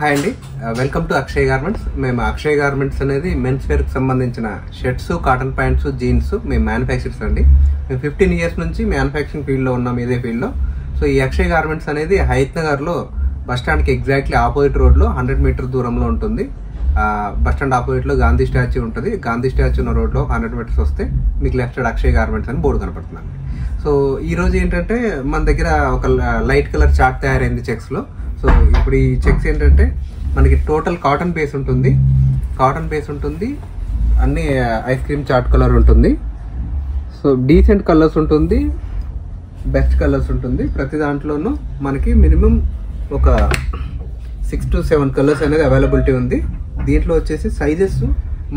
Hi అండి, welcome to Akshay garments. మేము Akshay garments అనేది మెన్స్ వేర్కి సంబంధించిన షర్ట్స్, కాటన్ ప్యాంట్స్, జీన్స్ మేము మ్యానుఫ్యాక్చర్స్ అండి. మేము 15 years నుంచి మ్యానుఫ్యాక్చరింగ్ ఫీల్డ్లో ఉన్నాం, ఇదే ఫీల్డ్లో. సో ఈ అక్షయ్ గార్మెంట్స్ అనేది హయత్ నగర్లో బస్టాండ్కి ఎగ్జాక్ట్లీ ఆపోజిట్ రోడ్లో 100 meters దూరంలో ఉంటుంది. బస్టాండ్ ఆపోజిట్లో గాంధీ స్టాచ్యూ ఉంటుంది. గాంధీ స్టాచ్యూ ఉన్న రోడ్లో 100 meters వస్తే మీకు లెఫ్ట్ సైడ్ అక్షయ్ గార్మెంట్స్ అని బోర్డు కనపడుతుంది. సో ఈరోజు ఏంటంటే మన దగ్గర ఒక లైట్ కలర్ చార్ట్ తయారైంది చెక్స్లో. సో ఇప్పుడు ఈ చెక్స్ ఏంటంటే మనకి టోటల్ కాటన్ బేస్ ఉంటుంది, అన్ని ఐస్ క్రీమ్ చార్ట్ కలర్ ఉంటుంది. సో డీసెంట్ కలర్స్ ఉంటుంది, బెస్ట్ కలర్స్ ఉంటుంది. ప్రతి దాంట్లోనూ మనకి మినిమం ఒక 6 to 7 కలర్స్ అనేది అవైలబిలిటీ ఉంది. దీంట్లో వచ్చేసి సైజెస్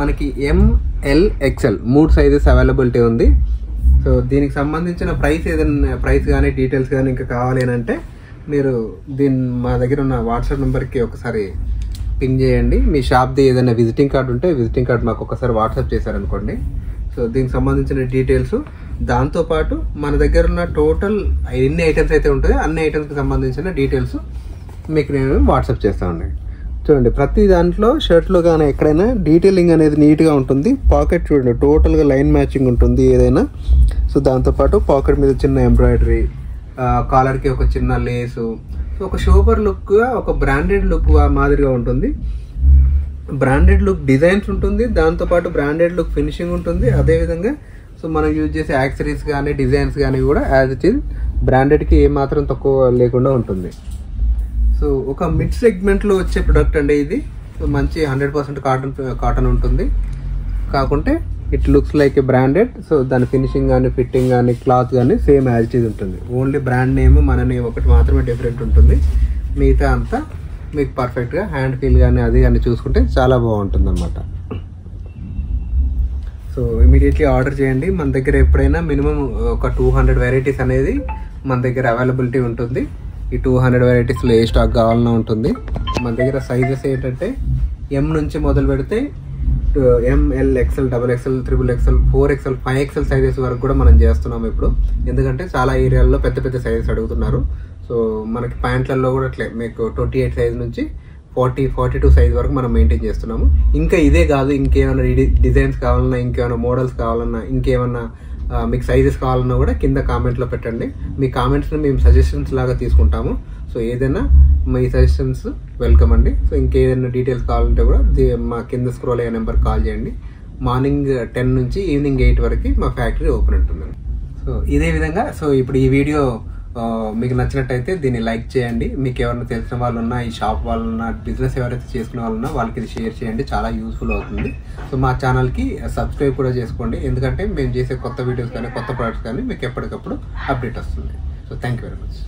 మనకి ML XL 3 సైజెస్ అవైలబిలిటీ ఉంది. సో దీనికి సంబంధించిన ప్రైస్ కానీ డీటెయిల్స్ కానీ ఇంకా కావాలి అని అంటే మీరు మా దగ్గర ఉన్న వాట్సాప్ నెంబర్కి ఒకసారి పింగ్ చేయండి. మీ షాప్ది ఏదైనా విజిటింగ్ కార్డు ఉంటే విజిటింగ్ కార్డు మాకు ఒకసారి వాట్సాప్ చేశారనుకోండి. సో దీనికి సంబంధించిన డీటెయిల్స్, దాంతోపాటు మన దగ్గర ఉన్న టోటల్ ఎన్ని ఐటమ్స్ అయితే ఉంటాయో అన్ని ఐటమ్స్కి సంబంధించిన డీటెయిల్స్ మీకు నేను వాట్సాప్ చేస్తామండి. చూడండి, ప్రతి దాంట్లో షర్ట్లో కానీ ఎక్కడైనా డీటెయిలింగ్ అనేది నీట్గా ఉంటుంది. పాకెట్ చూడండి, టోటల్గా లైన్ మ్యాచింగ్ ఉంటుంది ఏదైనా. సో దాంతోపాటు పాకెట్ మీద చిన్న ఎంబ్రాయిడరీ, కాలర్కి ఒక చిన్న లేసు, ఒక షోపర్ లుక్గా, ఒక బ్రాండెడ్ లుక్ మాదిరిగా ఉంటుంది. బ్రాండెడ్ లుక్ డిజైన్స్ ఉంటుంది, దాంతోపాటు బ్రాండెడ్ లుక్ ఫినిషింగ్ ఉంటుంది. అదేవిధంగా సో మనం యూజ్ చేసే యాక్సరీస్ కానీ డిజైన్స్ కానీ కూడా యాజ్ ఇట్ ఈజ్ బ్రాండెడ్కి ఏమాత్రం తక్కువ లేకుండా ఉంటుంది. సో ఒక మిడ్ సెగ్మెంట్లో వచ్చే ప్రొడక్ట్ అండి ఇది. సో మంచి 100% కాటన్ ఉంటుంది, కాకుంటే it looks like A branded. So దాని ఫినిషింగ్ కానీ ఫిట్టింగ్ కానీ క్లాత్ కానీ సేమ్ యాజ్ ఇట్ ఈజ్ ఉంటుంది. ఓన్లీ బ్రాండ్ నేమ్ మన నేమ్ ఒకటి మాత్రమే డిఫరెంట్ ఉంటుంది. మిగతా అంతా మీకు పర్ఫెక్ట్గా హ్యాండ్ ఫీల్ కానీ అది కానీ చూసుకుంటే చాలా బాగుంటుంది అన్నమాట. సో ఇమీడియట్లీ ఆర్డర్ చేయండి. మన దగ్గర ఎప్పుడైనా మినిమం ఒక 200 వెరైటీస్ అనేది మన దగ్గర అవైలబిలిటీ ఉంటుంది. ఈ 200 వెరైటీస్లో ఏ స్టాక్ కావాలన్నా ఉంటుంది. మన దగ్గర సైజెస్ ఏంటంటే M నుంచి మొదలు పెడితే ML XL XXL XXL 4XL 5XL sizes వరకు కూడా మనం చేస్తున్నాము ఇప్పుడు. ఎందుకంటే చాలా ఏరియాల్లో పెద్ద పెద్ద సైజెస్ అడుగుతున్నారు. సో మనకి ప్యాంట్లలో కూడా అట్లే మీకు 28 సైజ్ నుంచి 42 సైజ్ వరకు మనం మెయింటైన్ చేస్తున్నాము. ఇంకా ఇదే కాదు, ఇంకేమైనా డిజైన్స్ కావాలన్నా, ఇంకేమైనా మోడల్స్ కావాలన్నా, ఇంకేమన్నా మీకు సైజెస్ కావాలన్నా కూడా కింద కామెంట్లో పెట్టండి. మీ కామెంట్స్ని మేము సజెషన్స్ లాగా తీసుకుంటాము. సో ఏదైనా మీ సజెషన్స్ వెల్కమ్ అండి. సో ఇంకేదైనా డీటెయిల్స్ కావాలంటే కూడా మా కింద స్క్రోల్ అయ్యే నెంబర్ కాల్ చేయండి. మార్నింగ్ 10 నుంచి ఈవినింగ్ 8 వరకు మా ఫ్యాక్టరీ ఓపెన్ ఉంటుందండి. సో ఇదే విధంగా సో ఇప్పుడు ఈ వీడియో మీకు నచ్చినట్టయితే దీన్ని లైక్ చేయండి. మీకు ఎవరైనా తెలిసిన వాళ్ళు ఉన్నా, ఈ షాప్ వాళ్ళు ఉన్నా, బిజినెస్ ఎవరైతే చేసుకునే వాళ్ళు ఉన్నా వాళ్ళకి ఇది షేర్ చేయండి, చాలా యూస్ఫుల్ అవుతుంది. సో మా ఛానల్కి సబ్స్క్రైబ్ కూడా చేసుకోండి, ఎందుకంటే మేము చేసే కొత్త వీడియోస్ కానీ కొత్త ప్రొడక్ట్స్ కానీ మీకు ఎప్పటికప్పుడు అప్డేట్ వస్తుంది. So thank you very much.